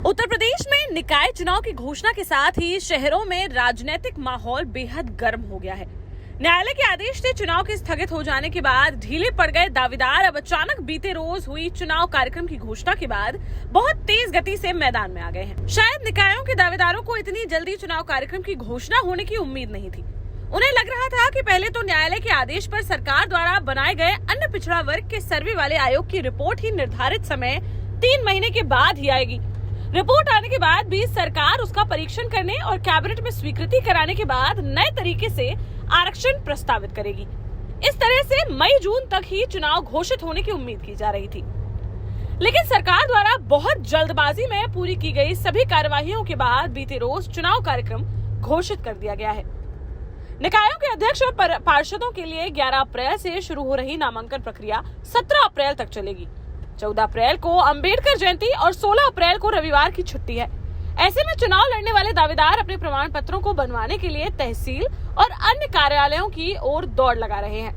उत्तर प्रदेश में निकाय चुनाव की घोषणा के साथ ही शहरों में राजनीतिक माहौल बेहद गर्म हो गया है। न्यायालय के आदेश से चुनाव के स्थगित हो जाने के बाद ढीले पड़ गए दावेदार अब अचानक बीते रोज हुई चुनाव कार्यक्रम की घोषणा के बाद बहुत तेज गति से मैदान में आ गए हैं। शायद निकायों के दावेदारों को इतनी जल्दी चुनाव कार्यक्रम की घोषणा होने की उम्मीद नहीं थी। उन्हें लग रहा था कि पहले तो न्यायालय के आदेश पर सरकार द्वारा बनाए गए अन्य पिछड़ा वर्ग के सर्वे वाले आयोग की रिपोर्ट ही निर्धारित समय 3 महीने के बाद ही आएगी। रिपोर्ट आने के बाद भी सरकार उसका परीक्षण करने और कैबिनेट में स्वीकृति कराने के बाद नए तरीके से आरक्षण प्रस्तावित करेगी। इस तरह से मई-जून तक ही चुनाव घोषित होने की उम्मीद की जा रही थी, लेकिन सरकार द्वारा बहुत जल्दबाजी में पूरी की गई सभी कार्यवाहियों के बाद बीते रोज चुनाव कार्यक्रम घोषित कर दिया गया है। निकायों के अध्यक्ष और पार्षदों के लिए 11 अप्रैल से शुरू हो रही नामांकन प्रक्रिया 17 अप्रैल तक चलेगी। 14 अप्रैल को अंबेडकर जयंती और 16 अप्रैल को रविवार की छुट्टी है। ऐसे में चुनाव लड़ने वाले दावेदार अपने प्रमाण पत्रों को बनवाने के लिए तहसील और अन्य कार्यालयों की ओर दौड़ लगा रहे हैं।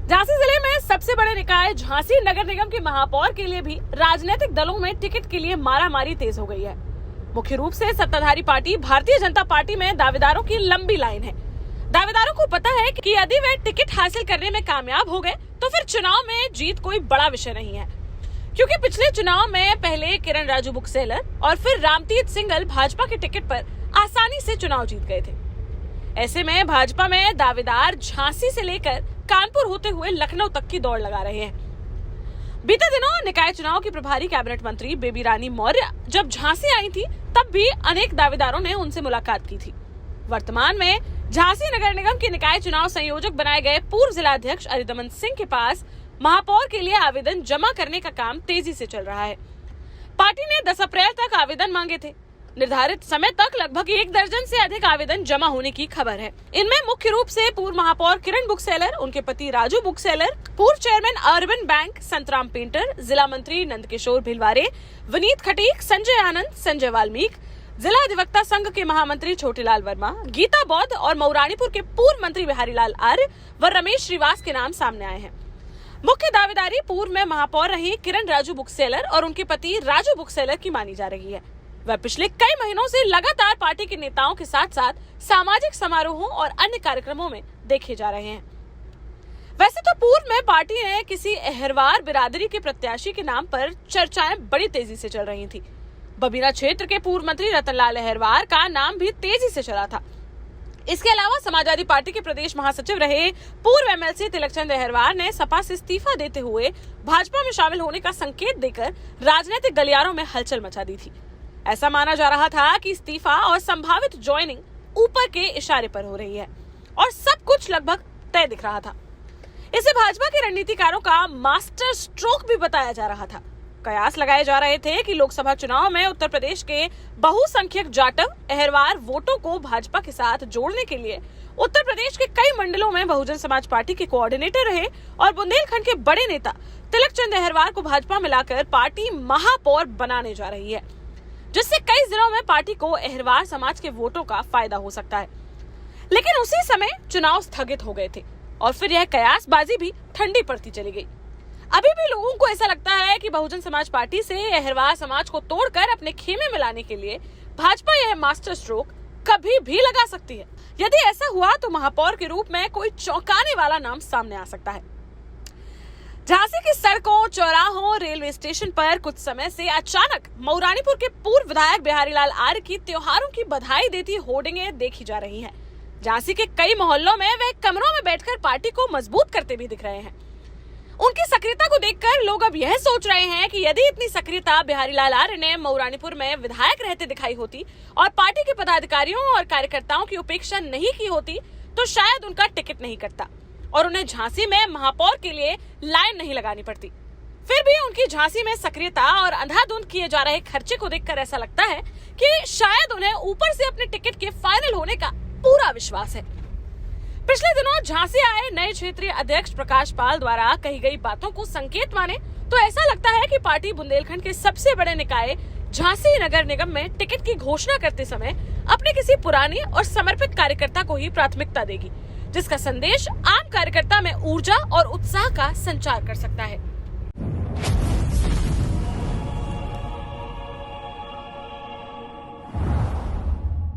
झांसी जिले में सबसे बड़े निकाय झांसी नगर निगम के महापौर के लिए भी राजनीतिक दलों में टिकट के लिए मारामारी तेज हो गई है। मुख्य रूप से सत्ताधारी पार्टी भारतीय जनता पार्टी में दावेदारों की लंबी लाइन है। दावेदारों को पता है कि यदि वे टिकट हासिल करने में कामयाब हो गए तो फिर चुनाव में जीत कोई बड़ा विषय नहीं है, क्योंकि पिछले चुनाव में पहले किरण राजू बुकसेलर और फिर रामतीर्थ सिंघल भाजपा के टिकट पर आसानी से चुनाव जीत गए थे। ऐसे में भाजपा में दावेदार झांसी से लेकर कानपुर होते हुए लखनऊ तक की दौड़ लगा रहे हैं। बीते दिनों निकाय चुनाव की प्रभारी कैबिनेट मंत्री बेबी रानी मौर्य जब झांसी आई थी तब भी अनेक दावेदारों ने उनसे मुलाकात की थी। वर्तमान में झांसी नगर निगम के निकाय चुनाव संयोजक बनाए गए पूर्व जिलाध्यक्ष अरिदमन सिंह के पास महापौर के लिए आवेदन जमा करने का काम तेजी से चल रहा है। पार्टी ने 10 अप्रैल तक आवेदन मांगे थे। निर्धारित समय तक लगभग 1 दर्जन से अधिक आवेदन जमा होने की खबर है। इनमें मुख्य रूप से पूर्व महापौर किरण बुकसेलर, उनके पति राजू बुकसेलर, पूर्व chairman urban bank Santram painter, जिला मंत्री नंदकिशोर भिलवारे, विनीत खटीक, संजय आनंद, संजय वाल्मीकि, जिला अधिवक्ता संघ के महामंत्री छोटेलाल वर्मा, गीता बौद्ध और मऊरानीपुर के पूर्व मंत्री बिहारीलाल आर्य व रमेश श्रीवास के नाम सामने आए हैं। मुख्य दावेदारी पूर्व में महापौर रही किरण राजू बुकसेलर और उनके पति राजू बुकसेलर की मानी जा रही है। वह पिछले कई महीनों से लगातार पार्टी के नेताओं के साथ साथ सामाजिक समारोहों और अन्य कार्यक्रमों में देखे जा रहे हैं। वैसे तो पूर्व में पार्टी ने किसी अहरवार बिरादरी के प्रत्याशी के नाम पर चर्चाएं बड़ी तेजी से चल रही थी। बबीरा क्षेत्र के पूर्व मंत्री रतनलाल अहरवार का नाम भी तेजी से चला था। इसके अलावा समाजवादी पार्टी के प्रदेश महासचिव रहे पूर्व एमएलसी तिलकचंद अहरवार ने सपा से इस्तीफा देते हुए भाजपा में शामिल होने का संकेत देकर राजनीतिक गलियारों में हलचल मचा दी थी। ऐसा माना जा रहा था कि इस्तीफा और संभावित ज्वाइनिंग ऊपर के इशारे पर हो रही है और सब कुछ लगभग तय दिख रहा था। इसे भाजपा के रणनीतिकारों का मास्टर स्ट्रोक भी बताया जा रहा था। कयास लगाए जा रहे थे कि लोकसभा चुनाव में उत्तर प्रदेश के बहुसंख्यक जाटव अहरवार वोटों को भाजपा के साथ जोड़ने के लिए उत्तर प्रदेश के कई मंडलों में बहुजन समाज पार्टी के कोऑर्डिनेटर रहे और बुंदेलखंड के बड़े नेता तिलकचंद अहरवार को भाजपा में लाकर पार्टी महापौर बनाने जा रही है, जिससे कई जिलों में पार्टी को अहरवार समाज के वोटों का फायदा हो सकता है। लेकिन उसी समय चुनाव स्थगित हो गए थे और फिर यह कयासबाजी भी ठंडी पड़ती चली गई। अभी भी लोगों को ऐसा लगता है कि बहुजन समाज पार्टी से अहरवार समाज को तोड़कर अपने खेमे में लाने के लिए भाजपा यह मास्टर स्ट्रोक कभी भी लगा सकती है। यदि ऐसा हुआ तो महापौर के रूप में कोई चौंकाने वाला नाम सामने आ सकता है। झांसी की सड़कों, चौराहों, रेलवे स्टेशन पर कुछ समय से अचानक मऊरानीपुर के पूर्व विधायक बिहारीलाल आर्य की त्योहारों की बधाई देती होर्डिंगें देखी जा रही हैं। झांसी के कई मोहल्लों में वे कमरों में बैठकर पार्टी को मजबूत करते भी दिख रहे हैं। उनकी सक्रियता को देखकर लोग अब यह सोच रहे हैं कि यदि इतनी सक्रियता बिहारीलाल आर्य ने मऊरानीपुर में विधायक रहते दिखाई होती और पार्टी के पदाधिकारियों और कार्यकर्ताओं की उपेक्षा नहीं की होती तो शायद उनका टिकट नहीं कटता और उन्हें झांसी में महापौर के लिए लाइन नहीं लगानी पड़ती। फिर भी उनकी झांसी में सक्रियता और अंधाधुंध किए जा रहे खर्चे को देखकर ऐसा लगता है कि शायद उन्हें ऊपर से अपने टिकट के फाइनल होने का पूरा विश्वास है। पिछले दिनों झांसी आए नए क्षेत्रीय अध्यक्ष प्रकाश पाल द्वारा कही गई बातों को संकेत माने तो ऐसा लगता है कि पार्टी बुंदेलखंड के सबसे बड़े निकाय झांसी नगर निगम में टिकट की घोषणा करते समय अपने किसी पुराने और समर्पित कार्यकर्ता को ही प्राथमिकता देगी, जिसका संदेश आम कार्यकर्ता में ऊर्जा और उत्साह का संचार कर सकता है।